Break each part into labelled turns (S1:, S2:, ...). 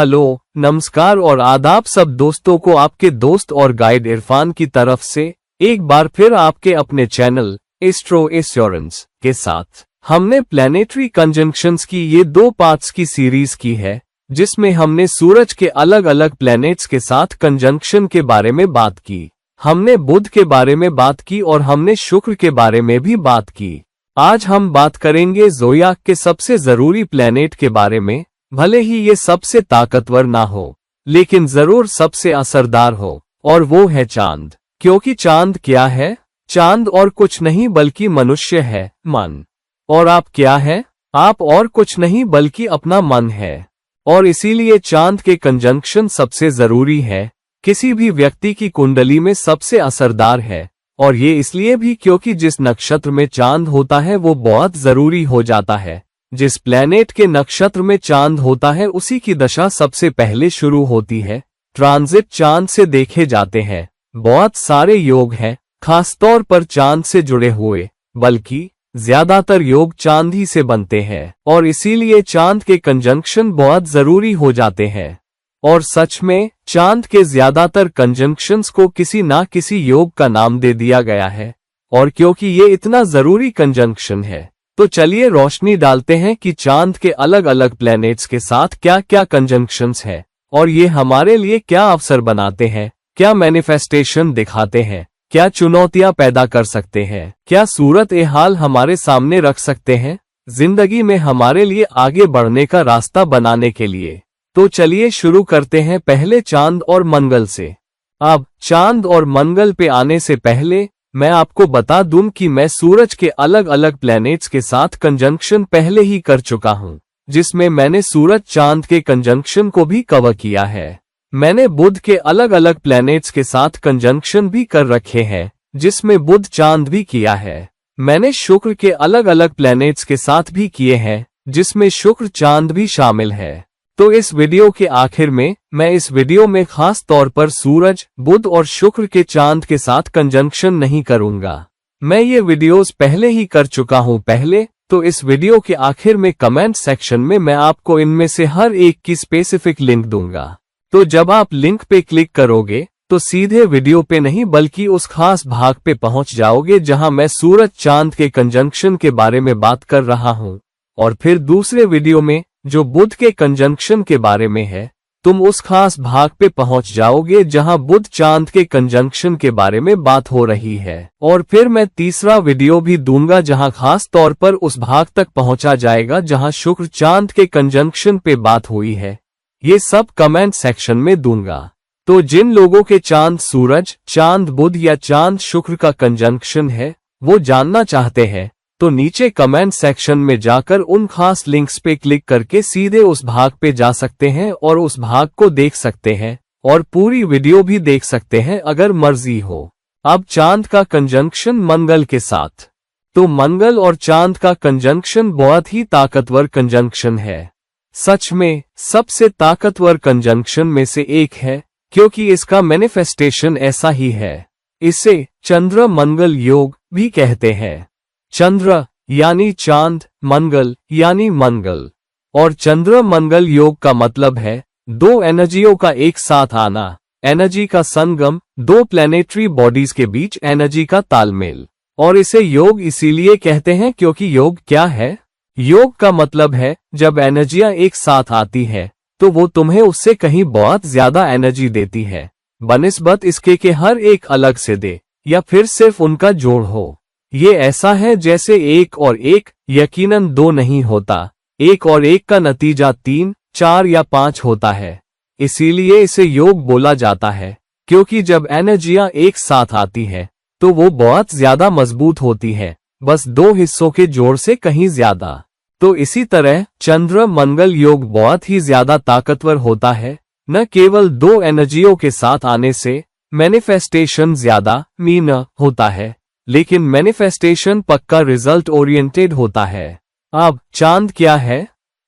S1: Hello, नमस्कार और आदाब सब दोस्तों को आपके दोस्त और गाइड इरफान की तरफ से एक बार फिर आपके अपने चैनल एस्ट्रो एश्योरेंस के साथ हमने प्लैनेटरी कंजंक्शंस की ये 2 पार्ट्स की सीरीज की है, जिसमें हमने सूरज के अलग अलग प्लैनेट्स के साथ कंजंक्शन के बारे में बात की। हमने बुध के बारे में बात की और हमने शुक्र के बारे में भी बात की। आज हम बात करेंगे ज़ोडियाक के सबसे जरूरी प्लैनेट के बारे में। भले ही ये सबसे ताकतवर ना हो, लेकिन जरूर सबसे असरदार हो, और वो है चांद। क्योंकि चांद क्या है? चांद और कुछ नहीं बल्कि मनुष्य है, मन। और आप क्या है? आप और कुछ नहीं बल्कि अपना मन है। और इसीलिए चांद के कंजंक्शन सबसे जरूरी है, किसी भी व्यक्ति की कुंडली में सबसे असरदार है। और ये इसलिए भी क्योंकि जिस नक्षत्र में चांद होता है वो बहुत जरूरी हो जाता है। जिस प्लैनेट के नक्षत्र में चांद होता है उसी की दशा सबसे पहले शुरू होती है। ट्रांजिट चांद से देखे जाते हैं। बहुत सारे योग हैं, खासतौर पर चांद से जुड़े हुए, बल्कि ज्यादातर योग चांद ही से बनते हैं। और इसीलिए चांद के कंजंक्शन बहुत जरूरी हो जाते हैं। और सच में चांद के ज्यादातर कंजंक्शंस को किसी ना किसी योग का नाम दे दिया गया है। और क्योंकि ये इतना जरूरी कंजंक्शन है, तो चलिए रोशनी डालते हैं कि चांद के अलग अलग प्लैनेट्स के साथ क्या क्या कंजंक्शंस है, और ये हमारे लिए क्या अवसर बनाते हैं, क्या मैनिफेस्टेशन दिखाते हैं, क्या चुनौतियां पैदा कर सकते हैं, क्या सूरत ए हाल हमारे सामने रख सकते हैं जिंदगी में हमारे लिए आगे बढ़ने का रास्ता बनाने के लिए। तो चलिए शुरू करते हैं पहले चांद और मंगल से। अब चांद और मंगल पे आने से पहले मैं आपको बता दूं कि मैं सूरज के अलग अलग प्लैनेट्स के साथ कंजंक्शन पहले ही कर चुका हूं, जिसमें मैंने सूरज चांद के कंजंक्शन को भी कवर किया है। मैंने बुध के अलग अलग प्लैनेट्स के साथ कंजंक्शन भी कर रखे हैं, जिसमें बुध चांद भी किया है। मैंने शुक्र के अलग अलग प्लैनेट्स के साथ भी किए हैं, जिसमें शुक्र चांद भी शामिल है। तो इस वीडियो के आखिर में मैं इस वीडियो में खास तौर पर सूरज, बुध और शुक्र के चांद के साथ कंजंक्शन नहीं करूंगा। मैं ये वीडियोस पहले ही कर चुका हूं पहले। तो इस वीडियो के आखिर में कमेंट सेक्शन में मैं आपको इनमें से हर एक की स्पेसिफिक लिंक दूंगा। तो जब आप लिंक पे क्लिक करोगे तो सीधे वीडियो पे नहीं बल्कि उस खास भाग पे पहुंच जाओगे जहां मैं सूरज चांद के कंजंक्शन के बारे में बात कर रहा हूं। और फिर दूसरे वीडियो में जो बुध के कंजंक्शन के बारे में है, तुम उस खास भाग पे पहुंच जाओगे जहां बुध चांद के कंजंक्शन के बारे में बात हो रही है। और फिर मैं तीसरा वीडियो भी दूंगा जहां खास तौर पर उस भाग तक पहुंचा जाएगा जहां शुक्र चांद के कंजंक्शन पे बात हुई है। ये सब कमेंट सेक्शन में दूंगा। तो जिन लोगों के चांद सूरज, चांद बुध या चांद शुक्र का कंजंक्शन है, वो जानना चाहते हैं, तो नीचे कमेंट सेक्शन में जाकर उन खास लिंक्स पे क्लिक करके सीधे उस भाग पे जा सकते हैं और उस भाग को देख सकते हैं और पूरी वीडियो भी देख सकते हैं अगर मर्जी हो। अब चांद का कंजंक्शन मंगल के साथ। तो मंगल और चांद का कंजंक्शन बहुत ही ताकतवर कंजंक्शन है। सच में सबसे ताकतवर कंजंक्शन में से एक है, क्योंकि इसका मैनिफेस्टेशन ऐसा ही है। इसे चंद्र मंगल योग भी कहते हैं। चंद्र यानी चांद, मंगल यानी मंगल। और चंद्र मंगल योग का मतलब है 2 एनर्जियों का एक साथ आना, एनर्जी का संगम, 2 प्लैनेटरी बॉडीज के बीच एनर्जी का तालमेल। और इसे योग इसीलिए कहते हैं क्योंकि योग क्या है? योग का मतलब है जब एनर्जियां एक साथ आती है तो वो तुम्हें उससे कहीं बहुत ज्यादा एनर्जी देती है, बनिस्बत इसके के हर एक अलग से दे या फिर सिर्फ उनका जोड़ हो। ये ऐसा है जैसे 1 और 1 यकीनन 2 नहीं होता, 1 और 1 का नतीजा 3, 4 या 5 होता है। इसीलिए इसे योग बोला जाता है, क्योंकि जब एनर्जियां एक साथ आती है तो वो बहुत ज्यादा मजबूत होती है, बस 2 हिस्सों के जोड़ से कहीं ज्यादा। तो इसी तरह चंद्र मंगल योग बहुत ही ज्यादा ताकतवर होता है। न केवल 2 एनर्जियों के साथ आने से मैनिफेस्टेशन ज्यादा मीन होता है, लेकिन मैनिफेस्टेशन पक्का रिजल्ट ओरिएंटेड होता है। अब चांद क्या है?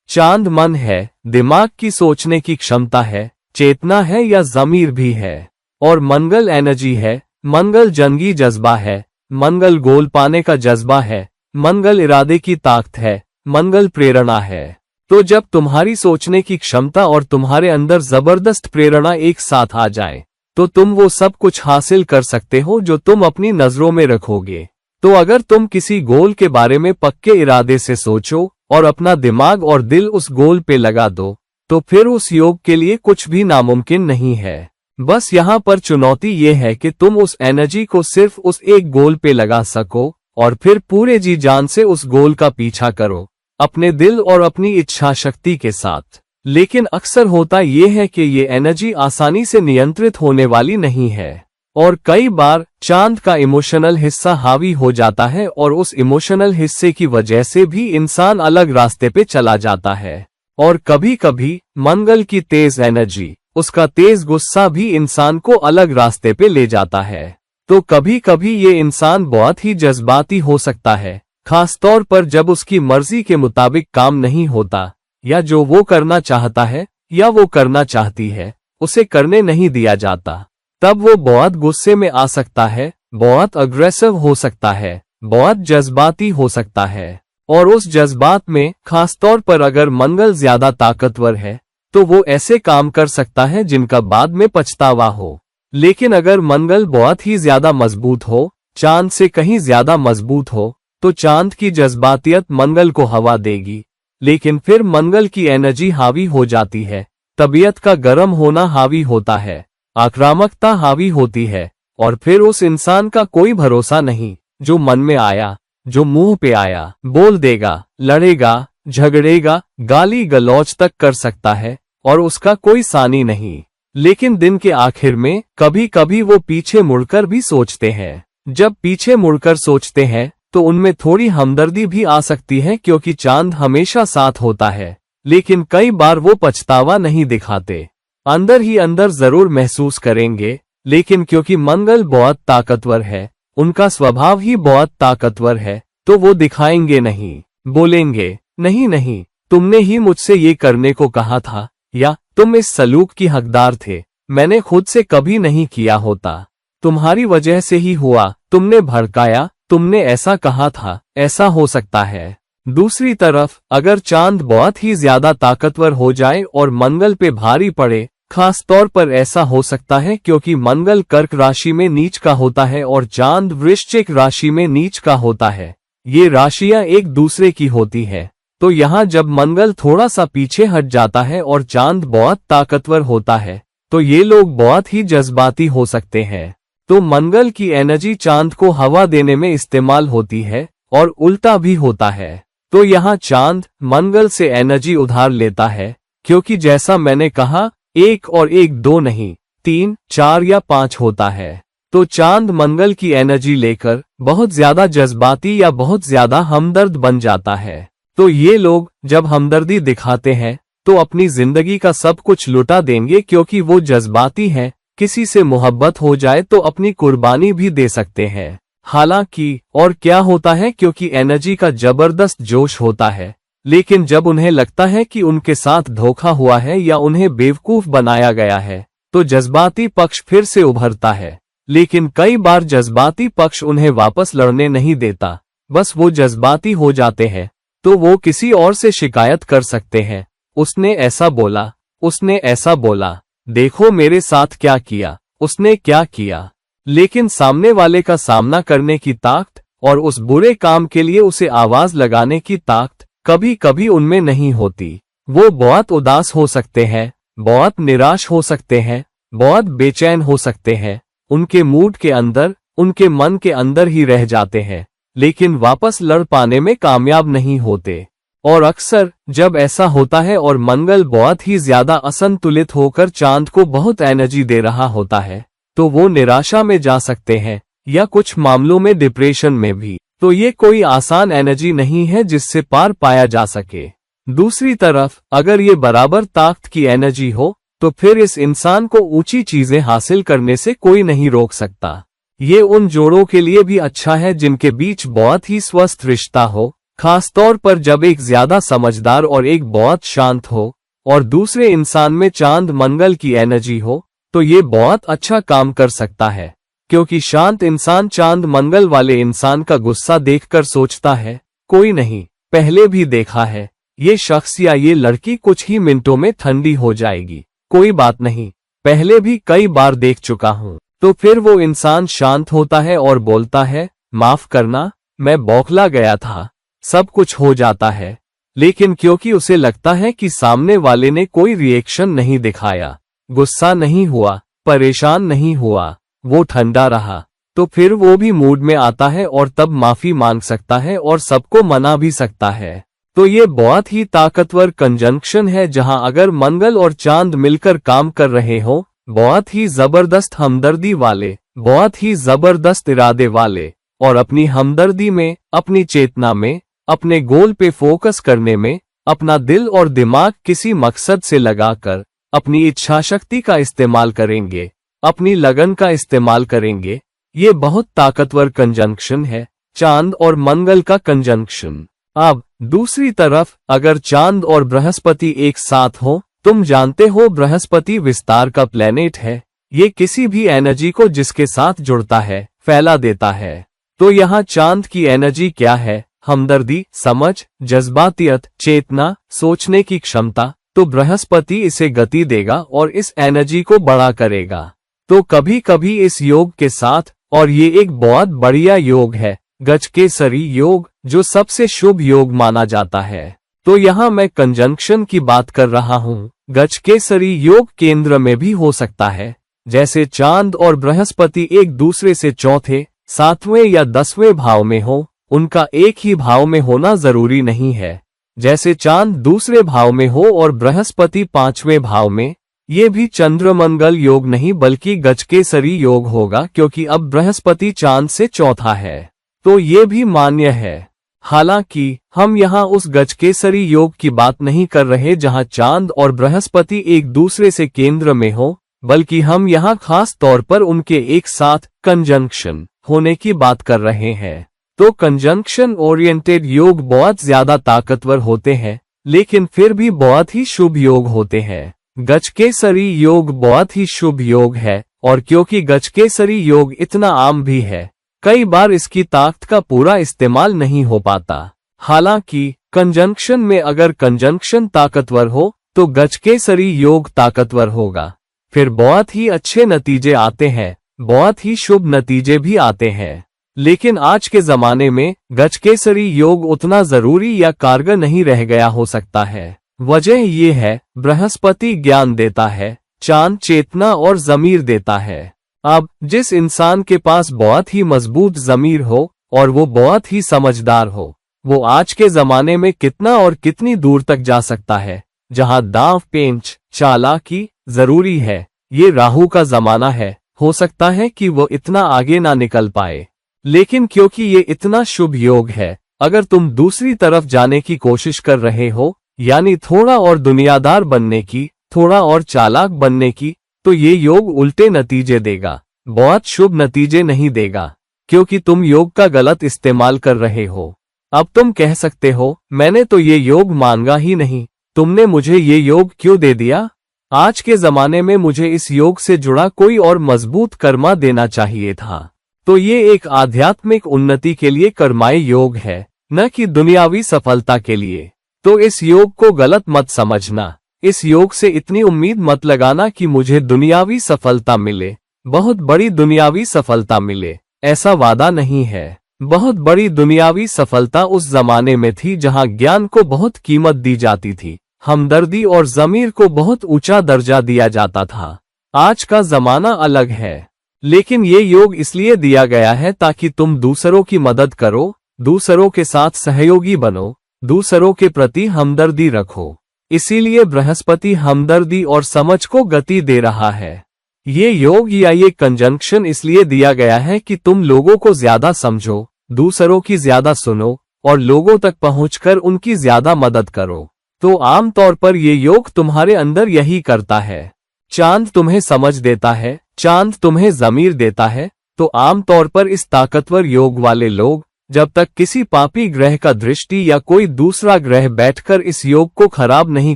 S1: चांद मन है, दिमाग की सोचने की क्षमता है, चेतना है या ज़मीर भी है। और मंगल एनर्जी है, मंगल जंगी जज्बा है, मंगल गोल पाने का जज्बा है, मंगल इरादे की ताकत है, मंगल प्रेरणा है। तो जब तुम्हारी सोचने की क्षमता और तुम्हारे अंदर जबरदस्त प्रेरणा एक साथ आ जाए तो तुम वो सब कुछ हासिल कर सकते हो जो तुम अपनी नजरों में रखोगे। तो अगर तुम किसी गोल के बारे में पक्के इरादे से सोचो और अपना दिमाग और दिल उस गोल पे लगा दो तो फिर उस योग के लिए कुछ भी नामुमकिन नहीं है। बस यहाँ पर चुनौती ये है कि तुम उस एनर्जी को सिर्फ उस एक गोल पे लगा सको और फिर पूरे जी जान से उस गोल का पीछा करो अपने दिल और अपनी इच्छा शक्ति के साथ। लेकिन अक्सर होता ये है कि ये एनर्जी आसानी से नियंत्रित होने वाली नहीं है और कई बार चांद का इमोशनल हिस्सा हावी हो जाता है और उस इमोशनल हिस्से की वजह से भी इंसान अलग रास्ते पे चला जाता है। और कभी कभी मंगल की तेज एनर्जी, उसका तेज गुस्सा भी इंसान को अलग रास्ते पे ले जाता है। तो कभी कभी ये इंसान बहुत ही जज्बाती हो सकता है, खासतौर पर जब उसकी मर्जी के मुताबिक काम नहीं होता या जो वो करना चाहता है या वो करना चाहती है उसे करने नहीं दिया जाता। तब वो बहुत गुस्से में आ सकता है, बहुत अग्रेसिव हो सकता है, बहुत जज्बाती हो सकता है। और उस जज्बात में खासतौर पर अगर मंगल ज्यादा ताकतवर है तो वो ऐसे काम कर सकता है जिनका बाद में पछतावा हो। लेकिन अगर मंगल बहुत ही ज्यादा मजबूत हो, चांद से कहीं ज्यादा मजबूत हो, तो चांद की जज्बातियत मंगल को हवा देगी। लेकिन फिर मंगल की एनर्जी हावी हो जाती है, तबीयत का गर्म होना हावी होता है, आक्रामकता हावी होती है और फिर उस इंसान का कोई भरोसा नहीं। जो मन में आया, जो मुंह पे आया बोल देगा, लड़ेगा, झगड़ेगा, गाली गलौज तक कर सकता है और उसका कोई सानी नहीं। लेकिन दिन के आखिर में कभी कभी वो पीछे मुड़कर भी सोचते हैं। जब पीछे मुड़कर सोचते हैं तो उनमें थोड़ी हमदर्दी भी आ सकती है क्योंकि चांद हमेशा साथ होता है। लेकिन कई बार वो पछतावा नहीं दिखाते, अंदर ही अंदर जरूर महसूस करेंगे। लेकिन क्योंकि मंगल बहुत ताकतवर है, उनका स्वभाव ही बहुत ताकतवर है, तो वो दिखाएंगे नहीं, बोलेंगे नहीं नहीं तुमने ही मुझसे ये करने को कहा था या तुम इस सलूक की हकदार थे, मैंने खुद से कभी नहीं किया होता, तुम्हारी वजह से ही हुआ, तुमने भड़काया, तुमने ऐसा कहा था, ऐसा हो सकता है। दूसरी तरफ अगर चांद बहुत ही ज्यादा ताकतवर हो जाए और मंगल पे भारी पड़े, खास तौर पर ऐसा हो सकता है क्योंकि मंगल कर्क राशि में नीच का होता है और चांद वृश्चिक राशि में नीच का होता है, ये राशियां एक दूसरे की होती है। तो यहाँ जब मंगल थोड़ा सा पीछे हट जाता है और चांद बहुत ताकतवर होता है तो ये लोग बहुत ही जज्बाती हो सकते हैं। तो मंगल की एनर्जी चांद को हवा देने में इस्तेमाल होती है और उल्टा भी होता है। तो यहाँ चांद मंगल से एनर्जी उधार लेता है क्योंकि जैसा मैंने कहा, एक और एक दो नहीं, 3, 4 या 5 होता है। तो चांद मंगल की एनर्जी लेकर बहुत ज्यादा जज्बाती या बहुत ज्यादा हमदर्द बन जाता है। तो ये लोग जब हमदर्दी दिखाते हैं तो अपनी जिंदगी का सब कुछ लुटा देंगे क्योंकि वो जज्बाती हैं। किसी से मोहब्बत हो जाए तो अपनी कुर्बानी भी दे सकते हैं। हालांकि और क्या होता है, क्योंकि एनर्जी का जबरदस्त जोश होता है, लेकिन जब उन्हें लगता है कि उनके साथ धोखा हुआ है या उन्हें बेवकूफ बनाया गया है तो जज्बाती पक्ष फिर से उभरता है। लेकिन कई बार जज्बाती पक्ष उन्हें वापस लड़ने नहीं देता, बस वो जज्बाती हो जाते हैं तो वो किसी और से शिकायत कर सकते हैं, उसने ऐसा बोला, उसने ऐसा बोला, देखो मेरे साथ क्या किया, उसने क्या किया। लेकिन सामने वाले का सामना करने की ताकत और उस बुरे काम के लिए उसे आवाज लगाने की ताकत कभी कभी उनमें नहीं होती। वो बहुत उदास हो सकते हैं, बहुत निराश हो सकते हैं, बहुत बेचैन हो सकते हैं, उनके मूड के अंदर, उनके मन के अंदर ही रह जाते हैं, लेकिन वापस लड़ पाने में कामयाब नहीं होते। और अक्सर जब ऐसा होता है और मंगल बहुत ही ज्यादा असंतुलित होकर चांद को बहुत एनर्जी दे रहा होता है तो वो निराशा में जा सकते हैं या कुछ मामलों में डिप्रेशन में भी। तो ये कोई आसान एनर्जी नहीं है जिससे पार पाया जा सके। दूसरी तरफ अगर ये बराबर ताकत की एनर्जी हो तो फिर इस इंसान को ऊंची चीजें हासिल करने से कोई नहीं रोक सकता। ये उन जोड़ों के लिए भी अच्छा है जिनके बीच बहुत ही स्वस्थ रिश्ता हो, खासतौर पर जब एक ज्यादा समझदार और एक बहुत शांत हो और दूसरे इंसान में चांद मंगल की एनर्जी हो, तो ये बहुत अच्छा काम कर सकता है। क्योंकि शांत इंसान चांद मंगल वाले इंसान का गुस्सा देखकर सोचता है, कोई नहीं, पहले भी देखा है, ये शख्स या ये लड़की कुछ ही मिनटों में ठंडी हो जाएगी, कोई बात नहीं, पहले भी कई बार देख चुका हूं। तो फिर वो इंसान शांत होता है और बोलता है, माफ करना, मैं बौखला गया था, सब कुछ हो जाता है। लेकिन क्योंकि उसे लगता है कि सामने वाले ने कोई रिएक्शन नहीं दिखाया, गुस्सा नहीं हुआ, परेशान नहीं हुआ, वो ठंडा रहा, तो फिर वो भी मूड में आता है और तब माफी मांग सकता है और सबको मना भी सकता है। तो ये बहुत ही ताकतवर कंजंक्शन है, जहां अगर मंगल और चांद मिलकर काम कर रहे हो, बहुत ही जबरदस्त हमदर्दी वाले, बहुत ही जबरदस्त इरादे वाले, और अपनी हमदर्दी में, अपनी चेतना में, अपने गोल पे फोकस करने में, अपना दिल और दिमाग किसी मकसद से लगाकर अपनी इच्छा शक्ति का इस्तेमाल करेंगे, अपनी लगन का इस्तेमाल करेंगे। ये बहुत ताकतवर कंजंक्शन है, चांद और मंगल का कंजंक्शन। अब दूसरी तरफ अगर चांद और बृहस्पति एक साथ हो, तुम जानते हो बृहस्पति विस्तार का प्लेनेट है, ये किसी भी एनर्जी को जिसके साथ जुड़ता है फैला देता है। तो यहाँ चांद की एनर्जी क्या है? हमदर्दी, समझ, जज्बातियत, चेतना, सोचने की क्षमता। तो बृहस्पति इसे गति देगा और इस एनर्जी को बड़ा करेगा। तो कभी कभी इस योग के साथ, और ये एक बहुत बढ़िया योग है, गजकेसरी योग, जो सबसे शुभ योग माना जाता है। तो यहाँ मैं कंजंक्शन की बात कर रहा हूँ। गजकेसरी योग केंद्र में भी हो सकता है, जैसे चांद और बृहस्पति एक दूसरे से चौथे, सातवें या 10वें भाव में हो। उनका एक ही भाव में होना जरूरी नहीं है, जैसे चांद दूसरे भाव में हो और बृहस्पति 5वें भाव में। ये भी चंद्रमंगल योग नहीं बल्कि गजकेसरी योग होगा, क्योंकि अब बृहस्पति चांद से चौथा है। तो ये भी मान्य है। हालांकि हम यहाँ उस गजकेसरी योग की बात नहीं कर रहे जहाँ चांद और बृहस्पति एक दूसरे से केंद्र में हो, बल्कि हम यहाँ खास तौर पर उनके एक साथ कंजंक्शन होने की बात कर रहे हैं। तो कंजंक्शन ओरिएंटेड योग बहुत ज्यादा ताकतवर होते हैं, लेकिन फिर भी बहुत ही शुभ योग होते हैं। गजकेसरी योग बहुत ही शुभ योग है, और क्योंकि गजकेसरी योग इतना आम भी है, कई बार इसकी ताकत का पूरा इस्तेमाल नहीं हो पाता। हालांकि कंजंक्शन में अगर कंजंक्शन ताकतवर हो तो गजकेसरी योग ताकतवर होगा, फिर बहुत ही अच्छे नतीजे आते हैं, बहुत ही शुभ नतीजे भी आते हैं। लेकिन आज के जमाने में गजकेसरी योग उतना जरूरी या कारगर नहीं रह गया हो सकता है। वजह ये है, बृहस्पति ज्ञान देता है, चांद चेतना और ज़मीर देता है। अब जिस इंसान के पास बहुत ही मजबूत ज़मीर हो और वो बहुत ही समझदार हो, वो आज के जमाने में कितना और कितनी दूर तक जा सकता है। जहां दांव पेंच चालाकी जरूरी है, ये राहु का जमाना है, हो सकता है कि वो इतना आगे ना निकल पाए। लेकिन क्योंकि ये इतना शुभ योग है, अगर तुम दूसरी तरफ जाने की कोशिश कर रहे हो, यानी थोड़ा और दुनियादार बनने की, थोड़ा और चालाक बनने की, तो ये योग उल्टे नतीजे देगा, बहुत शुभ नतीजे नहीं देगा, क्योंकि तुम योग का गलत इस्तेमाल कर रहे हो। अब तुम कह सकते हो, मैंने तो ये योग मांगा ही नहीं, तुमने मुझे ये योग क्यों दे दिया? आज के जमाने में मुझे इस योग से जुड़ा कोई और मजबूत कर्मा देना चाहिए था। तो ये एक आध्यात्मिक उन्नति के लिए कर्माए योग है, न कि दुनियावी सफलता के लिए। तो इस योग को गलत मत समझना। इस योग से इतनी उम्मीद मत लगाना कि मुझे दुनियावी सफलता मिले, बहुत बड़ी दुनियावी सफलता मिले, ऐसा वादा नहीं है। बहुत बड़ी दुनियावी सफलता उस जमाने में थी जहां ज्ञान को बहुत कीमत दी जाती थी, हमदर्दी और ज़मीर को बहुत ऊंचा दर्जा दिया जाता था। आज का जमाना अलग है, लेकिन ये योग इसलिए दिया गया है ताकि तुम दूसरों की मदद करो, दूसरों के साथ सहयोगी बनो, दूसरों के प्रति हमदर्दी रखो। इसीलिए बृहस्पति हमदर्दी और समझ को गति दे रहा है। ये योग या ये कंजंक्शन इसलिए दिया गया है कि तुम लोगों को ज्यादा समझो, दूसरों की ज्यादा सुनो और लोगों तक पहुंचकर उनकी ज्यादा मदद करो। तो आमतौर पर ये योग तुम्हारे अंदर यही करता है। चांद तुम्हें समझ देता है, चांद तुम्हें ज़मीर देता है। तो आमतौर पर इस ताकतवर योग वाले लोग, जब तक किसी पापी ग्रह का दृष्टि या कोई दूसरा ग्रह बैठकर इस योग को खराब नहीं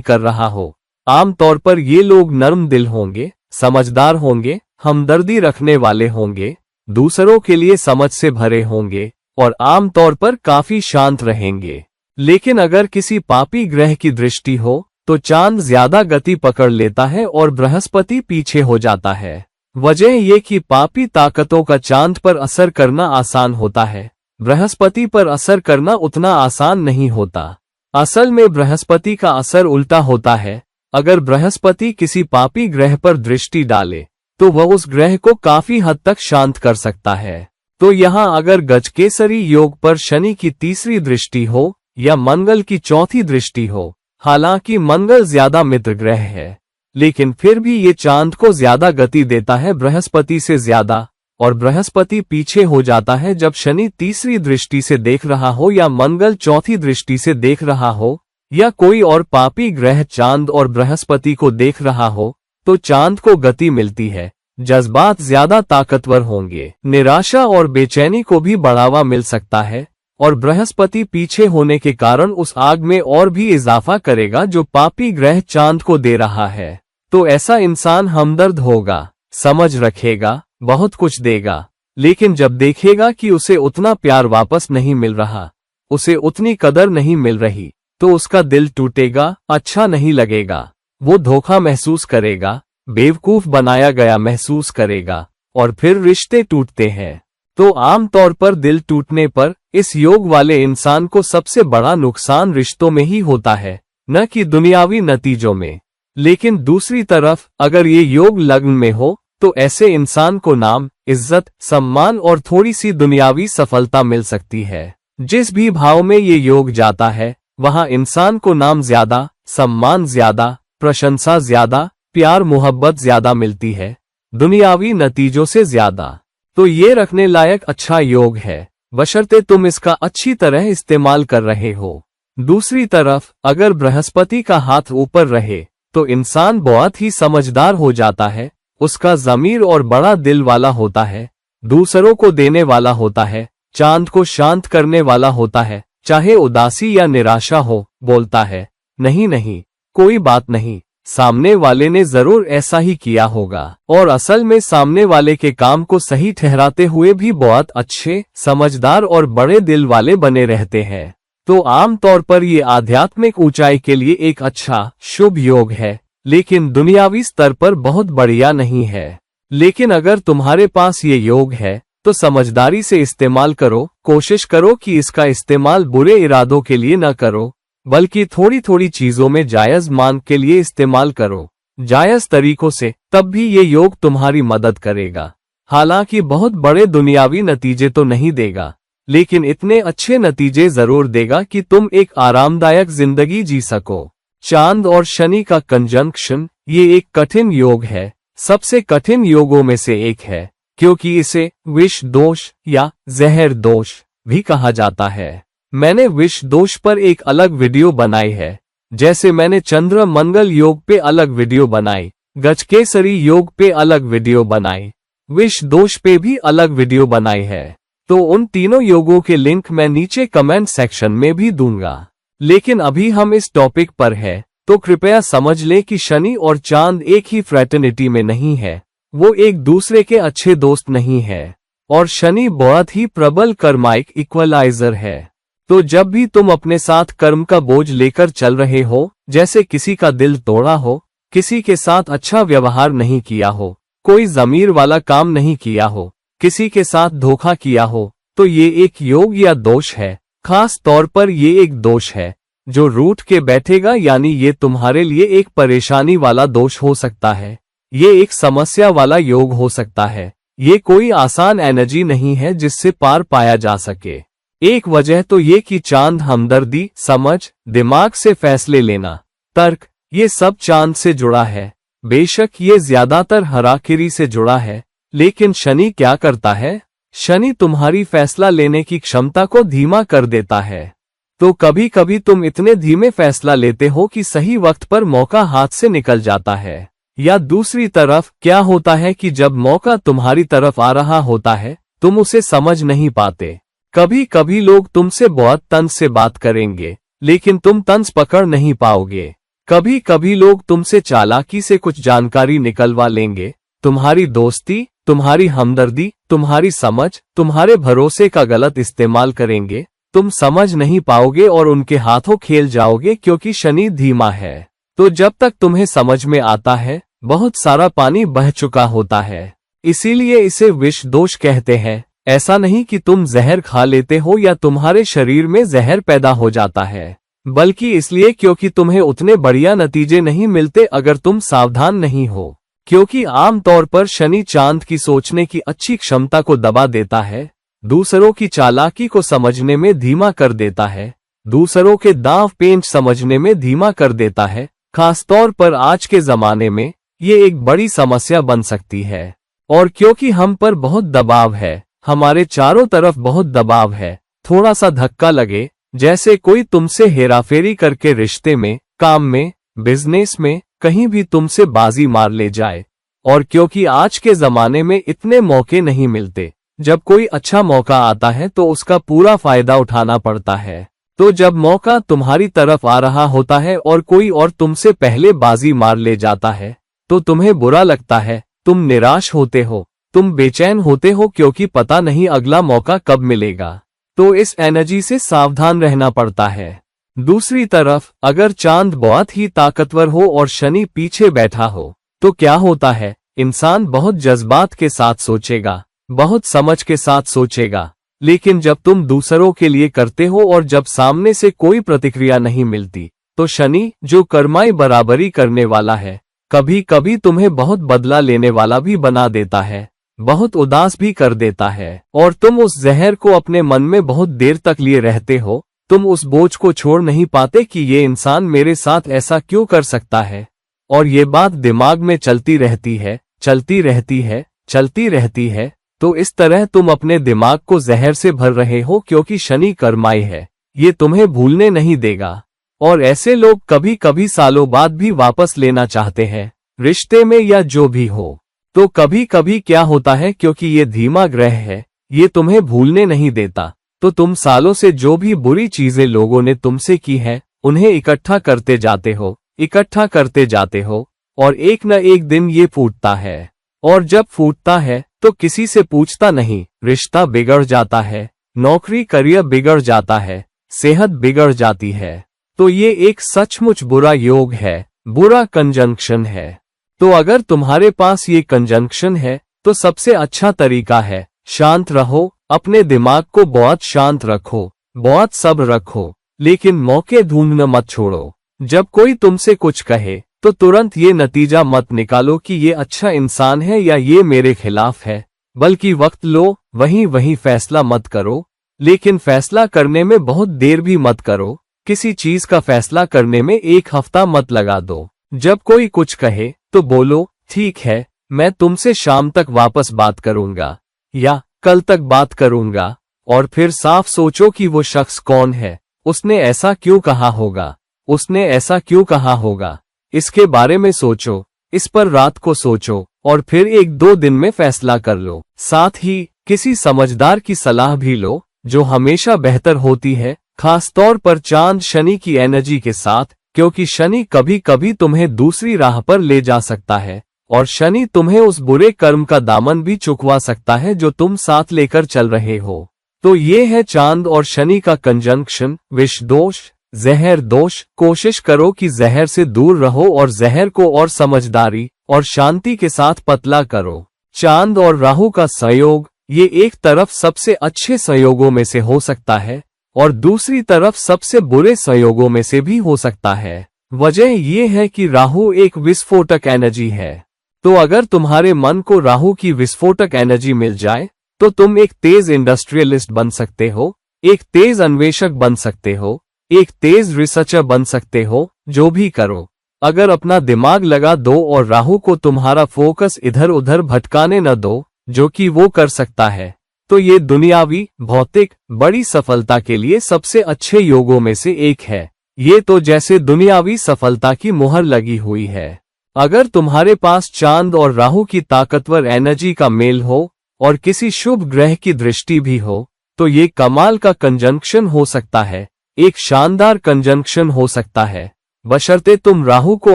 S1: कर रहा हो, आमतौर पर ये लोग नर्म दिल होंगे, समझदार होंगे, हमदर्दी रखने वाले होंगे, दूसरों के लिए समझ से भरे होंगे और आमतौर पर काफी शांत रहेंगे। लेकिन अगर किसी पापी ग्रह की दृष्टि हो तो चांद ज्यादा गति पकड़ लेता है और बृहस्पति पीछे हो जाता है। वजह ये कि पापी ताकतों का चांद पर असर करना आसान होता है, बृहस्पति पर असर करना उतना आसान नहीं होता। असल में बृहस्पति का असर उल्टा होता है। अगर बृहस्पति किसी पापी ग्रह पर दृष्टि डाले तो वह उस ग्रह को काफी हद तक शांत कर सकता है। तो यहाँ अगर गजकेसरी योग पर शनि की तीसरी दृष्टि हो या मंगल की चौथी दृष्टि हो, हालांकि मंगल ज्यादा मित्र ग्रह है, लेकिन फिर भी ये चांद को ज्यादा गति देता है बृहस्पति से ज्यादा, और बृहस्पति पीछे हो जाता है जब शनि तीसरी दृष्टि से देख रहा हो या मंगल चौथी दृष्टि से देख रहा हो या कोई और पापी ग्रह चांद और बृहस्पति को देख रहा हो, तो चांद को गति मिलती है, जज्बात ज्यादा ताकतवर होंगे, निराशा और बेचैनी को भी बढ़ावा मिल सकता है, और बृहस्पति पीछे होने के कारण उस आग में और भी इजाफा करेगा जो पापी ग्रह चांद को दे रहा है। तो ऐसा इंसान हमदर्द होगा, समझ रखेगा, बहुत कुछ देगा, लेकिन जब देखेगा कि उसे उतना प्यार वापस नहीं मिल रहा, उसे उतनी कदर नहीं मिल रही, तो उसका दिल टूटेगा, अच्छा नहीं लगेगा, वो धोखा महसूस करेगा, बेवकूफ बनाया गया महसूस करेगा, और फिर रिश्ते टूटते हैं। तो आमतौर पर दिल टूटने पर इस योग वाले इंसान को सबसे बड़ा नुकसान रिश्तों में ही होता है, न कि दुनियावी नतीजों में। लेकिन दूसरी तरफ अगर ये योग लग्न में हो तो ऐसे इंसान को नाम, इज्जत, सम्मान और थोड़ी सी दुनियावी सफलता मिल सकती है। जिस भी भाव में ये योग जाता है वहां इंसान को नाम ज्यादा, सम्मान ज्यादा, प्रशंसा ज्यादा, प्यार मोहब्बत ज्यादा मिलती है, दुनियावी नतीजों से ज्यादा। तो ये रखने लायक अच्छा योग है, बशर्ते तुम इसका अच्छी तरह इस्तेमाल कर रहे हो। दूसरी तरफ अगर बृहस्पति का हाथ ऊपर रहे तो इंसान बहुत ही समझदार हो जाता है, उसका ज़मीर और बड़ा दिल वाला होता है, दूसरों को देने वाला होता है, चांद को शांत करने वाला होता है, चाहे उदासी या निराशा हो, बोलता है, नहीं, कोई बात नहीं, सामने वाले ने जरूर ऐसा ही किया होगा, और असल में सामने वाले के काम को सही ठहराते हुए भी बहुत अच्छे, समझदार और बड़े दिल वाले बने रहते हैं। तो आमतौर पर ये आध्यात्मिक ऊंचाई के लिए एक अच्छा, शुभ योग है, लेकिन दुनियावी स्तर पर बहुत बढ़िया नहीं है। लेकिन अगर तुम्हारे पास ये योग है तो समझदारी से इस्तेमाल करो, कोशिश करो कि इसका इस्तेमाल बुरे इरादों के लिए न करो, बल्कि थोड़ी थोड़ी चीजों में जायज मांग के लिए इस्तेमाल करो, जायज तरीकों से, तब भी ये योग तुम्हारी मदद करेगा। हालांकि बहुत बड़े दुनियावी नतीजे तो नहीं देगा, लेकिन इतने अच्छे नतीजे जरूर देगा कि तुम एक आरामदायक जिंदगी जी सको। चांद और शनि का कंजंक्शन ये एक कठिन योग है, सबसे कठिन योगों में से एक है, क्योंकि इसे विष दोष या जहर दोष भी कहा जाता है। मैंने विष दोष पर एक अलग वीडियो बनाई है, जैसे मैंने चंद्र मंगल योग पे अलग वीडियो बनाई, गजकेसरी योग पे अलग वीडियो बनाई, विष दोष पे भी अलग वीडियो बनाई है। तो उन तीनों योगों के लिंक मैं नीचे कमेंट सेक्शन में भी दूंगा। लेकिन अभी हम इस टॉपिक पर है, तो कृपया समझ लें कि शनि और चांद एक ही फ्रेटर्निटी में नहीं है, वो एक दूसरे के अच्छे दोस्त नहीं है, और शनि बहुत ही प्रबल कर्माइक इक्वलाइजर है। तो जब भी तुम अपने साथ कर्म का बोझ लेकर चल रहे हो, जैसे किसी का दिल तोड़ा हो, किसी के साथ अच्छा व्यवहार नहीं किया हो, कोई ज़मीर वाला काम नहीं किया हो, किसी के साथ धोखा किया हो, तो ये एक योग या दोष है। खास तौर पर ये एक दोष है जो रूठ के बैठेगा, यानी ये तुम्हारे लिए एक परेशानी वाला दोष हो सकता है, ये एक समस्या वाला योग हो सकता है, ये कोई आसान एनर्जी नहीं है जिससे पार पाया जा सके। एक वजह तो ये कि चांद हमदर्दी, समझ, दिमाग से फैसले लेना, तर्क, ये सब चांद से जुड़ा है। बेशक ये ज्यादातर हराकिरी से जुड़ा है, लेकिन शनि क्या करता है? शनि तुम्हारी फैसला लेने की क्षमता को धीमा कर देता है। तो कभी कभी तुम इतने धीमे फैसला लेते हो कि सही वक्त पर मौका हाथ से निकल जाता है। या दूसरी तरफ क्या होता है कि जब मौका तुम्हारी तरफ आ रहा होता है तुम उसे समझ नहीं पाते। कभी कभी लोग तुमसे बहुत तंज से बात करेंगे, लेकिन तुम तंज पकड़ नहीं पाओगे। कभी कभी लोग तुमसे चालाकी से कुछ जानकारी निकलवा लेंगे, तुम्हारी दोस्ती, तुम्हारी हमदर्दी, तुम्हारी समझ, तुम्हारे भरोसे का गलत इस्तेमाल करेंगे, तुम समझ नहीं पाओगे और उनके हाथों खेल जाओगे क्योंकि शनि धीमा है। तो जब तक तुम्हें समझ में आता है, बहुत सारा पानी बह चुका होता है। इसीलिए इसे विष दोष कहते हैं। ऐसा नहीं कि तुम जहर खा लेते हो या तुम्हारे शरीर में जहर पैदा हो जाता है, बल्कि इसलिए क्योंकि तुम्हें उतने बढ़िया नतीजे नहीं मिलते अगर तुम सावधान नहीं हो। क्योंकि आमतौर पर शनि चांद की सोचने की अच्छी क्षमता को दबा देता है, दूसरों की चालाकी को समझने में धीमा कर देता है, दूसरों के दांव पेंच समझने में धीमा कर देता है। खासतौर पर आज के जमाने में ये एक बड़ी समस्या बन सकती है। और क्योंकि हम पर बहुत दबाव है, हमारे चारों तरफ बहुत दबाव है, थोड़ा सा धक्का लगे, जैसे कोई तुमसे हेराफेरी करके रिश्ते में, काम में, बिजनेस में कहीं भी तुमसे बाजी मार ले जाए। और क्योंकि आज के जमाने में इतने मौके नहीं मिलते, जब कोई अच्छा मौका आता है तो उसका पूरा फायदा उठाना पड़ता है। तो जब मौका तुम्हारी तरफ आ रहा होता है और कोई और तुमसे पहले बाजी मार ले जाता है, तो तुम्हें बुरा लगता है, तुम निराश होते हो, तुम बेचैन होते हो क्योंकि पता नहीं अगला मौका कब मिलेगा। तो इस एनर्जी से सावधान रहना पड़ता है। दूसरी तरफ अगर चांद बहुत ही ताकतवर हो और शनि पीछे बैठा हो, तो क्या होता है, इंसान बहुत जज्बात के साथ सोचेगा, बहुत समझ के साथ सोचेगा। लेकिन जब तुम दूसरों के लिए करते हो और जब सामने से कोई प्रतिक्रिया नहीं मिलती, तो शनि जो कर्माई बराबरी करने वाला है, कभी कभी तुम्हें बहुत बदला लेने वाला भी बना देता है, बहुत उदास भी कर देता है। और तुम उस जहर को अपने मन में बहुत देर तक लिए रहते हो। तुम उस बोझ को छोड़ नहीं पाते कि ये इंसान मेरे साथ ऐसा क्यों कर सकता है। और ये बात दिमाग में चलती रहती है, चलती रहती है, चलती रहती है। तो इस तरह तुम अपने दिमाग को जहर से भर रहे हो क्योंकि शनि कर्माई है, ये तुम्हें भूलने नहीं देगा। और ऐसे लोग कभी कभी सालों बाद भी वापस लेना चाहते हैं, रिश्ते में या जो भी हो। तो कभी कभी क्या होता है, क्योंकि ये धीमा ग्रह है, ये तुम्हें भूलने नहीं देता, तो तुम सालों से जो भी बुरी चीजें लोगों ने तुमसे की है, उन्हें इकट्ठा करते जाते हो, इकट्ठा करते जाते हो। और एक न एक दिन ये फूटता है। और जब फूटता है तो किसी से पूछता नहीं, रिश्ता बिगड़ जाता है, नौकरी करियर बिगड़ जाता है, सेहत बिगड़ जाती है। तो ये एक सचमुच बुरा योग है, बुरा कंजंक्शन है। तो अगर तुम्हारे पास ये कंजंक्शन है तो सबसे अच्छा तरीका है, शांत रहो, अपने दिमाग को बहुत शांत रखो, बहुत सब्र रखो, लेकिन मौके ढूंढना मत छोड़ो। जब कोई तुमसे कुछ कहे तो तुरंत ये नतीजा मत निकालो कि ये अच्छा इंसान है या ये मेरे खिलाफ है, बल्कि वक्त लो, वहीं फैसला मत करो। लेकिन फैसला करने में बहुत देर भी मत करो। किसी चीज का फैसला करने में 1 हफ्ता मत लगा दो। जब कोई कुछ कहे तो बोलो, ठीक है, मैं तुमसे शाम तक वापस बात करूंगा या कल तक बात करूंगा। और फिर साफ सोचो कि वो शख्स कौन है, उसने ऐसा क्यों कहा होगा, उसने ऐसा क्यों कहा होगा। इसके बारे में सोचो, इस पर रात को सोचो और फिर 1-2 दिन में फैसला कर लो। साथ ही किसी समझदार की सलाह भी लो, जो हमेशा बेहतर होती है, खास तौर पर चांद शनि की एनर्जी के साथ, क्योंकि शनि कभी कभी तुम्हें दूसरी राह पर ले जा सकता है और शनि तुम्हें उस बुरे कर्म का दामन भी चुकवा सकता है जो तुम साथ लेकर चल रहे हो। तो ये है चांद और शनि का कंजंक्शन, विष दोष, जहर दोष। कोशिश करो कि जहर से दूर रहो और जहर को और समझदारी और शांति के साथ पतला करो। चांद और राहु का संयोग, ये एक तरफ सबसे अच्छे संयोगों में से हो सकता है और दूसरी तरफ सबसे बुरे संयोगों में से भी हो सकता है। वजह ये है कि राहु एक विस्फोटक एनर्जी है। तो अगर तुम्हारे मन को राहु की विस्फोटक एनर्जी मिल जाए तो तुम एक तेज इंडस्ट्रियलिस्ट बन सकते हो, एक तेज अन्वेषक बन सकते हो, एक तेज रिसर्चर बन सकते हो। जो भी करो, अगर अपना दिमाग लगा दो और राहु को तुम्हारा फोकस इधर उधर भटकाने न दो, जो कि वो कर सकता है, तो ये दुनियावी भौतिक बड़ी सफलता के लिए सबसे अच्छे योगों में से एक है। ये तो जैसे दुनियावी सफलता की मुहर लगी हुई है। अगर तुम्हारे पास चांद और राहु की ताकतवर एनर्जी का मेल हो और किसी शुभ ग्रह की दृष्टि भी हो, तो ये कमाल का कंजंक्शन हो सकता है, एक शानदार कंजंक्शन हो सकता है, बशर्ते तुम राहु को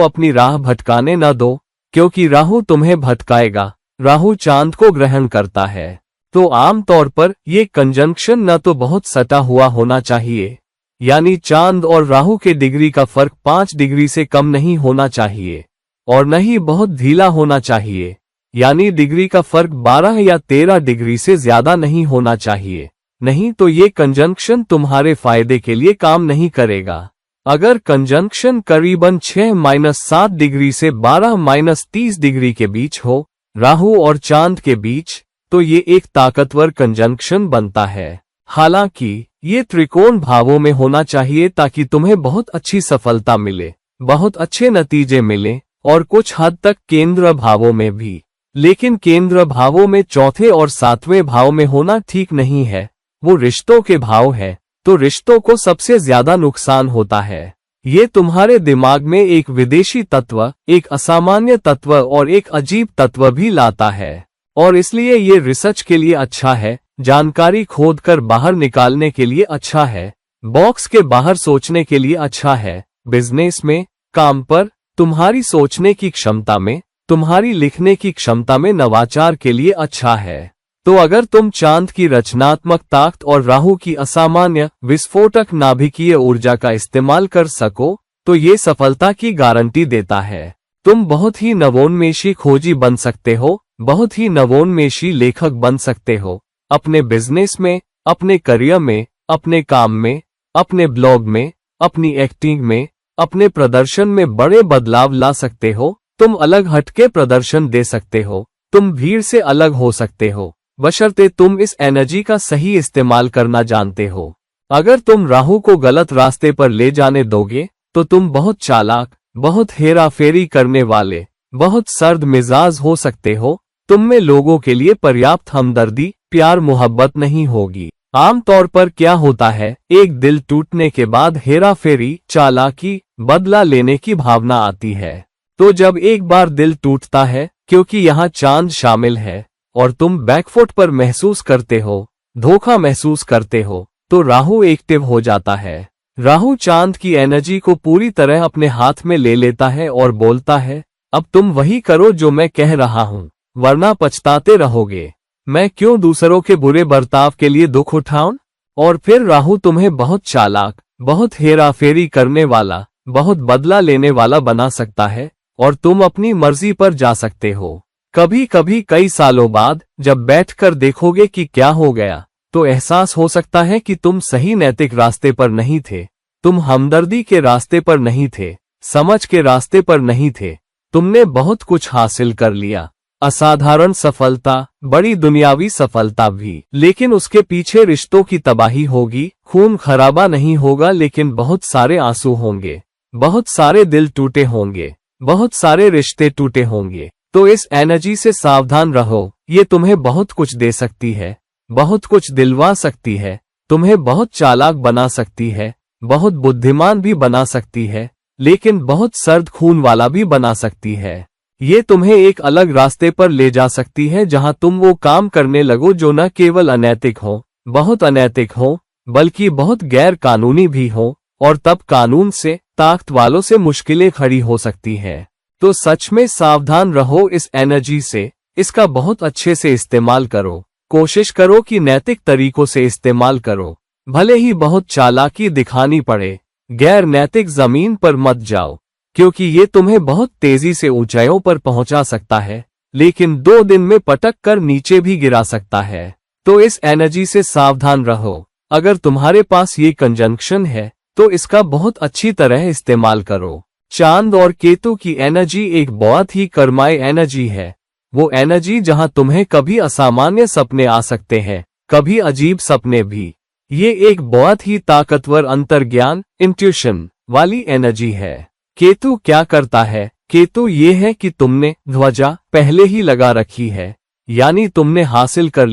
S1: अपनी राह भटकाने न दो, क्योंकि राहु तुम्हें भटकाएगा। राहु चांद को ग्रहण करता है। तो आमतौर पर ये कंजंक्शन न तो बहुत सटा हुआ होना चाहिए, यानी चांद और राहु के डिग्री का फर्क 5 डिग्री से कम नहीं होना चाहिए, और न ही बहुत ढीला होना चाहिए, यानी डिग्री का फर्क 12 या 13 डिग्री से ज्यादा नहीं होना चाहिए। नहीं तो ये कंजंक्शन तुम्हारे फायदे के लिए काम नहीं करेगा। अगर कंजंक्शन करीबन 6-7 डिग्री से 12-30 डिग्री के बीच हो, राहु और चांद के बीच, तो ये एक ताकतवर कंजंक्शन बनता है। हालांकि ये त्रिकोण भावों में होना चाहिए ताकि तुम्हें बहुत अच्छी सफलता मिले, बहुत अच्छे नतीजे मिले, और कुछ हद तक केंद्र भावों में भी। लेकिन केंद्र भावों में चौथे और 7वें भाव में होना ठीक नहीं है, वो रिश्तों के भाव है, तो रिश्तों को सबसे ज्यादा नुकसान होता है। ये तुम्हारे दिमाग में एक विदेशी तत्व, एक असामान्य तत्व और एक अजीब तत्व भी लाता है, और इसलिए ये रिसर्च के लिए अच्छा है, जानकारी खोदकर बाहर निकालने के लिए अच्छा है, बॉक्स के बाहर सोचने के लिए अच्छा है, बिजनेस में, काम पर, तुम्हारी सोचने की क्षमता में, तुम्हारी लिखने की क्षमता में नवाचार के लिए अच्छा है। तो अगर तुम चांद की रचनात्मक ताकत और राहु की असामान्य विस्फोटक नाभिकीय ऊर्जा का इस्तेमाल कर सको, तो ये सफलता की गारंटी देता है। तुम बहुत ही नवोन्मेषी खोजी बन सकते हो, बहुत ही नवोन्मेषी लेखक बन सकते हो, अपने बिजनेस में, अपने करियर में, अपने काम में, अपने ब्लॉग में, अपनी एक्टिंग में, अपने प्रदर्शन में बड़े बदलाव ला सकते हो। तुम अलग हटके प्रदर्शन दे सकते हो, तुम भीड़ से अलग हो सकते हो, बशर्ते तुम इस एनर्जी का सही इस्तेमाल करना जानते हो। अगर तुम राहु को गलत रास्ते पर ले जाने दोगे, तो तुम बहुत चालाक, बहुत हेरा फेरी करने वाले, बहुत सर्द मिजाज हो सकते हो। तुम में लोगों के लिए पर्याप्त हमदर्दी, प्यार मोहब्बत नहीं होगी। आमतौर पर क्या होता है, एक दिल टूटने के बाद हेरा फेरी, चालाकी, बदला लेने की भावना आती है। तो जब एक बार दिल टूटता है, क्योंकि यहाँ चांद शामिल है, और तुम बैकफुट पर महसूस करते हो, धोखा महसूस करते हो, तो राहु एक्टिव हो जाता है। राहु चांद की एनर्जी को पूरी तरह अपने हाथ में ले लेता है और बोलता है, अब तुम वही करो जो मैं कह रहा हूँ, वरना पछताते रहोगे। मैं क्यों दूसरों के बुरे बर्ताव के लिए दुख उठाऊं? और फिर राहु तुम्हें बहुत चालाक, बहुत हेरा फेरी करने वाला, बहुत बदला लेने वाला बना सकता है, और तुम अपनी मर्जी पर जा सकते हो। कभी कभी कई सालों बाद जब बैठकर देखोगे कि क्या हो गया, तो एहसास हो सकता है कि तुम सही नैतिक रास्ते पर नहीं थे, तुम हमदर्दी के रास्ते पर नहीं थे, समझ के रास्ते पर नहीं थे। तुमने बहुत कुछ हासिल कर लिया, असाधारण सफलता, बड़ी दुनियावी सफलता भी, लेकिन उसके पीछे रिश्तों की तबाही होगी, खून खराबा नहीं होगा, लेकिन बहुत सारे आंसू होंगे, बहुत सारे दिल टूटे होंगे, बहुत सारे रिश्ते टूटे होंगे। तो इस एनर्जी से सावधान रहो, ये तुम्हें बहुत कुछ दे सकती है, बहुत कुछ दिलवा सकती है, तुम्हें बहुत चालाक बना सकती है, बहुत बुद्धिमान भी बना सकती है, लेकिन बहुत सर्द खून वाला भी बना सकती है। ये तुम्हें एक अलग रास्ते पर ले जा सकती है जहां तुम वो काम करने लगो जो न केवल अनैतिक हो, बहुत अनैतिक हो, बल्कि बहुत गैर कानूनी भी हो, और तब कानून से, ताकत वालों से मुश्किलें खड़ी हो सकती हैं। तो सच में सावधान रहो इस एनर्जी से, इसका बहुत अच्छे से इस्तेमाल करो, कोशिश करो कि नैतिक तरीकों से इस्तेमाल करो, भले ही बहुत चालाकी दिखानी पड़े, गैर नैतिक जमीन पर मत जाओ, क्योंकि ये तुम्हें बहुत तेजी से ऊंचाइयों पर पहुंचा सकता है, लेकिन 2 दिन में पटक कर नीचे भी गिरा सकता है। तो इस एनर्जी से सावधान रहो। अगर तुम्हारे पास ये कंजंक्शन है, तो इसका बहुत अच्छी तरह इस्तेमाल करो। चांद और केतु की एनर्जी एक बहुत ही कर्माई एनर्जी है, वो एनर्जी जहां तुम्हें कभी असामान्य सपने आ सकते हैं, कभी अजीब सपने भी। ये एक बहुत ही ताकतवर अंतर्ज्ञान, इंट्यूशन वाली एनर्जी है। केतु क्या करता है? केतु ये है कि तुमने ध्वजा पहले ही लगा रखी है, यानी तुमने हासिल कर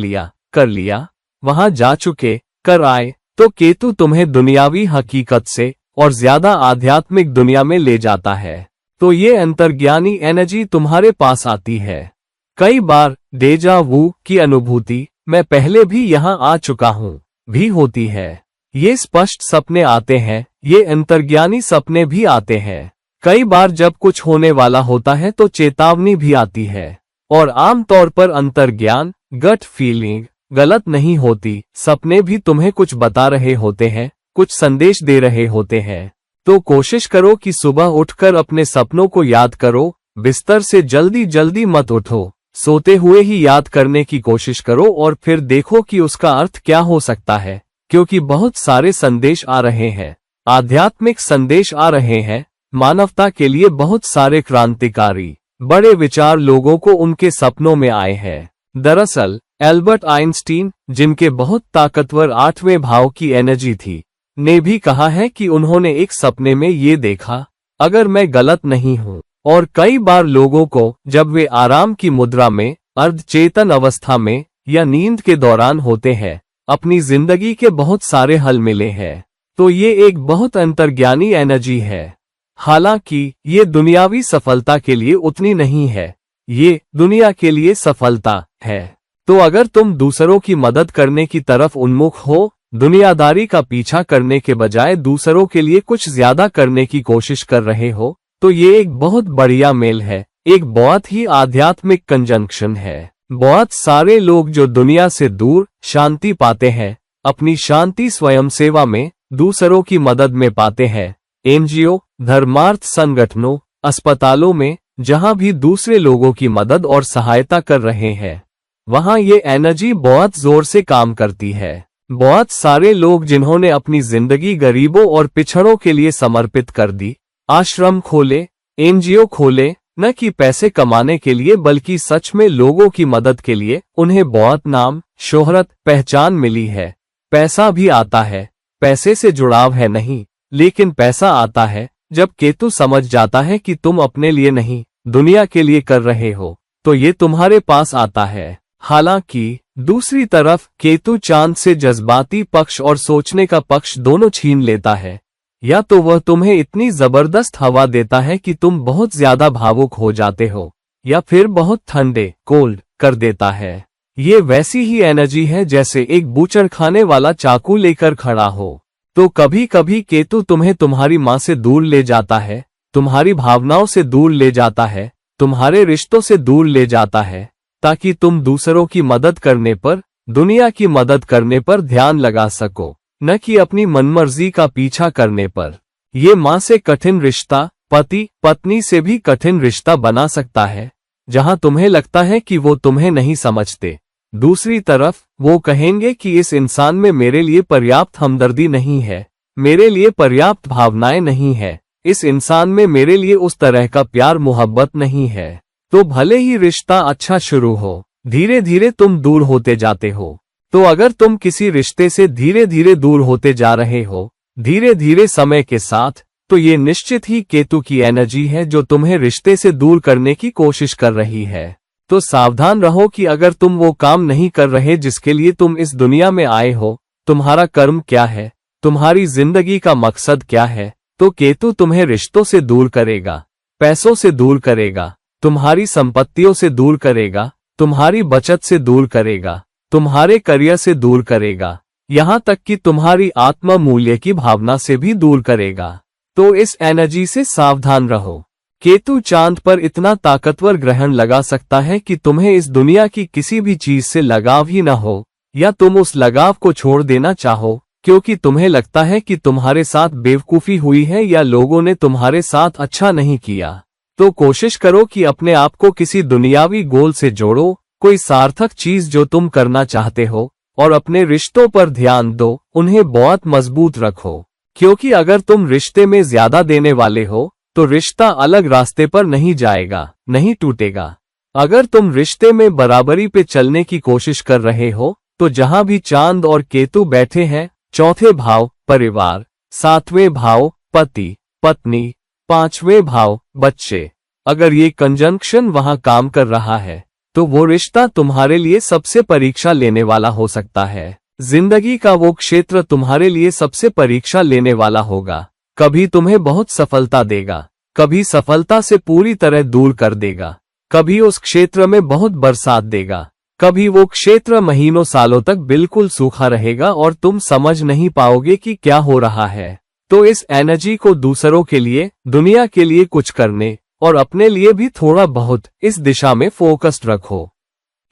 S1: लिया, वहां जा चुके, कर आए, तो केतु तुम्हें दुनियावी हकीकत से और ज्यादा आध्यात्मिक दुनिया में ले जाता है। तो ये अंतर्ज्ञानी एनर्जी तुम्हारे पास आती है। कई बार डेजा वू की अनुभूति, मैं पहले भी यहाँ आ चुका हूँ, भी होती है। ये स्पष्ट सपने आते हैं, ये अंतर्ज्ञानी सपने भी आते हैं। कई बार जब कुछ होने वाला होता है तो चेतावनी भी आती है, और आमतौर पर अंतर्ज्ञान, गट फीलिंग, गलत नहीं होती। सपने भी तुम्हें कुछ बता रहे होते हैं, कुछ संदेश दे रहे होते हैं। तो कोशिश करो कि सुबह उठकर अपने सपनों को याद करो। बिस्तर से जल्दी जल्दी मत उठो, सोते हुए ही याद करने की कोशिश करो और फिर देखो कि उसका अर्थ क्या हो सकता है, क्योंकि बहुत सारे संदेश आ रहे हैं, आध्यात्मिक संदेश आ रहे हैं। मानवता के लिए बहुत सारे क्रांतिकारी बड़े विचार लोगों को उनके सपनों में आए हैं। दरअसल एल्बर्ट आइंस्टीन, जिनके बहुत ताकतवर 8वें भाव की एनर्जी थी, ने भी कहा है कि उन्होंने एक सपने में ये देखा, अगर मैं गलत नहीं हूं। और कई बार लोगों को जब वे आराम की मुद्रा में, अर्धचेतन अवस्था में या नींद के दौरान होते हैं, अपनी जिंदगी के बहुत सारे हल मिले हैं। तो ये एक बहुत अंतर्ज्ञानी एनर्जी है। हालांकि ये दुनियावी सफलता के लिए उतनी नहीं है, ये दुनिया के लिए सफलता है। तो अगर तुम दूसरों की मदद करने की तरफ उन्मुख हो, दुनियादारी का पीछा करने के बजाय दूसरों के लिए कुछ ज्यादा करने की कोशिश कर रहे हो, तो ये एक बहुत बढ़िया मेल है, एक बहुत ही आध्यात्मिक कंजंक्शन है। बहुत सारे लोग जो दुनिया से दूर शांति पाते हैं, अपनी शांति स्वयं सेवा में, दूसरों की मदद में पाते हैं। एनजीओ, धर्मार्थ संगठनों, अस्पतालों में जहां भी दूसरे लोगों की मदद और सहायता कर रहे हैं, वहां ये एनर्जी बहुत जोर से काम करती है। बहुत सारे लोग जिन्होंने अपनी जिंदगी गरीबों और पिछड़ों के लिए समर्पित कर दी, आश्रम खोले, एनजीओ खोले, न कि पैसे कमाने के लिए बल्कि सच में लोगों की मदद के लिए, उन्हें बहुत नाम, शोहरत, पहचान मिली है। पैसा भी आता है, पैसे से जुड़ाव है नहीं, लेकिन पैसा आता है जब केतु समझ जाता है कि तुम अपने लिए नहीं, दुनिया के लिए कर रहे हो, तो ये तुम्हारे पास आता है। हालांकि दूसरी तरफ केतु चांद से जज्बाती पक्ष और सोचने का पक्ष दोनों छीन लेता है। या तो वह तुम्हें इतनी जबरदस्त हवा देता है कि तुम बहुत ज्यादा भावुक हो जाते हो, या फिर बहुत ठंडे, कोल्ड कर देता है। ये वैसी ही एनर्जी है जैसे एक बूचड़खाने वाला चाकू लेकर खड़ा हो। तो कभी कभी केतु तुम्हें तुम्हारी माँ से दूर ले जाता है, तुम्हारी भावनाओं से दूर ले जाता है, तुम्हारे रिश्तों से दूर ले जाता है, ताकि तुम दूसरों की मदद करने पर, दुनिया की मदद करने पर ध्यान लगा सको, न कि अपनी मनमर्जी का पीछा करने पर। ये माँ से कठिन रिश्ता पति पत्नी से भी कठिन रिश्ता बना सकता है, जहां तुम्हें लगता है कि वो तुम्हें नहीं समझते। दूसरी तरफ वो कहेंगे कि इस इंसान में मेरे लिए पर्याप्त हमदर्दी नहीं है, मेरे लिए पर्याप्त भावनाएं नहीं है, इस इंसान में मेरे लिए उस तरह का प्यार मोहब्बत नहीं है। तो भले ही रिश्ता अच्छा शुरू हो, धीरे धीरे तुम दूर होते जाते हो। तो अगर तुम किसी रिश्ते से धीरे धीरे दूर होते जा रहे हो, धीरे धीरे समय के साथ, तो ये निश्चित ही केतु की एनर्जी है जो तुम्हें रिश्ते से दूर करने की कोशिश कर रही है। तो सावधान रहो कि अगर तुम वो काम नहीं कर रहे जिसके लिए तुम इस दुनिया में आए हो, तुम्हारा कर्म क्या है, तुम्हारी जिंदगी का मकसद क्या है, तो केतु तुम्हें रिश्तों से दूर करेगा, पैसों से दूर करेगा, तुम्हारी संपत्तियों से दूर करेगा, तुम्हारी बचत से दूर करेगा, तुम्हारे करियर से दूर करेगा, यहाँ तक कि तुम्हारी आत्म मूल्य की भावना से भी दूर करेगा। तो इस एनर्जी से सावधान रहो। केतु चांद पर इतना ताकतवर ग्रहण लगा सकता है कि तुम्हें इस दुनिया की किसी भी चीज से लगाव ही न हो, या तुम उस लगाव को छोड़ देना चाहो, क्योंकि तुम्हें लगता है कि तुम्हारे साथ बेवकूफी हुई है या लोगों ने तुम्हारे साथ अच्छा नहीं किया। तो कोशिश करो कि अपने आप को किसी दुनियावी गोल से जोड़ो, कोई सार्थक चीज जो तुम करना चाहते हो, और अपने रिश्तों पर ध्यान दो, उन्हें बहुत मजबूत रखो। क्योंकि अगर तुम रिश्ते में ज्यादा देने वाले हो, तो रिश्ता अलग रास्ते पर नहीं जाएगा, नहीं टूटेगा। अगर तुम रिश्ते में बराबरी पे चलने की कोशिश कर रहे हो, तो जहां भी चांद और केतु बैठे हैं, चौथे भाव परिवार, सातवें भाव पति पत्नी, पांचवें भाव बच्चे, अगर ये कंजंक्शन वहां काम कर रहा है, तो वो रिश्ता तुम्हारे लिए सबसे परीक्षा लेने वाला हो सकता है। जिंदगी का वो क्षेत्र तुम्हारे लिए सबसे परीक्षा लेने वाला होगा। कभी तुम्हें बहुत सफलता देगा, कभी सफलता से पूरी तरह दूर कर देगा, कभी उस क्षेत्र में बहुत बरसात देगा, कभी वो क्षेत्र महीनों सालों तक बिल्कुल सूखा रहेगा और तुम समझ नहीं पाओगे कि क्या हो रहा है। तो इस एनर्जी को दूसरों के लिए, दुनिया के लिए कुछ करने और अपने लिए भी थोड़ा बहुत इस दिशा में फोकस्ड रखो।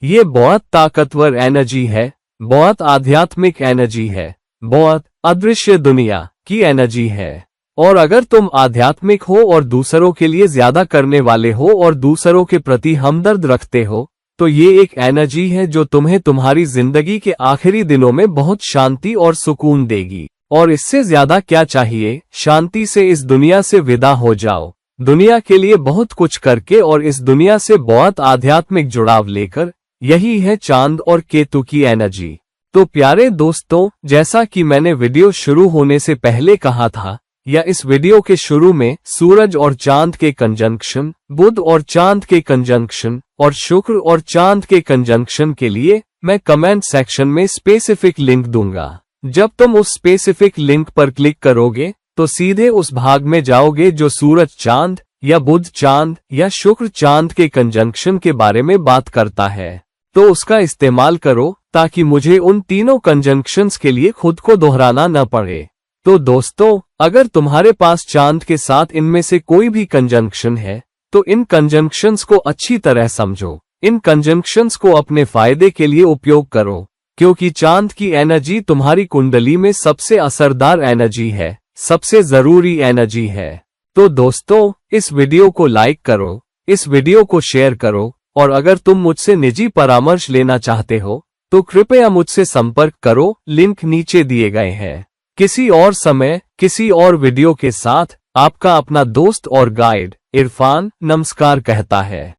S1: ये बहुत ताकतवर एनर्जी है, बहुत आध्यात्मिक एनर्जी है, बहुत अदृश्य दुनिया की एनर्जी है। और अगर तुम आध्यात्मिक हो और दूसरों के लिए ज्यादा करने वाले हो और दूसरों के प्रति हमदर्द रखते हो, तो ये एक एनर्जी है जो तुम्हें तुम्हारी जिंदगी के आखिरी दिनों में बहुत शांति और सुकून देगी। और इससे ज्यादा क्या चाहिए, शांति से इस दुनिया से विदा हो जाओ, दुनिया के लिए बहुत कुछ करके और इस दुनिया से बहुत आध्यात्मिक जुड़ाव लेकर। यही है चांद और केतु की एनर्जी। तो प्यारे दोस्तों, जैसा कि मैंने वीडियो शुरू होने से पहले कहा था, या इस वीडियो के शुरू में, सूरज और चांद के कंजंक्शन, बुध और चांद के कंजंक्शन और शुक्र और चांद के कंजंक्शन के लिए मैं कमेंट सेक्शन में स्पेसिफिक लिंक दूंगा। जब तुम उस स्पेसिफिक लिंक पर क्लिक करोगे तो सीधे उस भाग में जाओगे जो सूरज चांद या बुध चांद या शुक्र चांद के कंजंक्शन के बारे में बात करता है। तो उसका इस्तेमाल करो ताकि मुझे उन तीनों कंजंक्शंस के लिए खुद को दोहराना न पड़े। तो दोस्तों, अगर तुम्हारे पास चांद के साथ इनमें से कोई भी कंजंक्शन है तो इन कंजंक्शंस को अच्छी तरह समझो, इन कंजंक्शंस को अपने फायदे के लिए उपयोग करो, क्योंकि चांद की एनर्जी तुम्हारी कुंडली में सबसे असरदार एनर्जी है, सबसे जरूरी एनर्जी है। तो दोस्तों, इस वीडियो को लाइक करो, इस वीडियो को शेयर करो, और अगर तुम मुझसे निजी परामर्श लेना चाहते हो तो कृपया मुझसे संपर्क करो, लिंक नीचे दिए गए हैं। किसी और समय, किसी और वीडियो के साथ आपका अपना दोस्त और गाइड इरफान नमस्कार कहता है।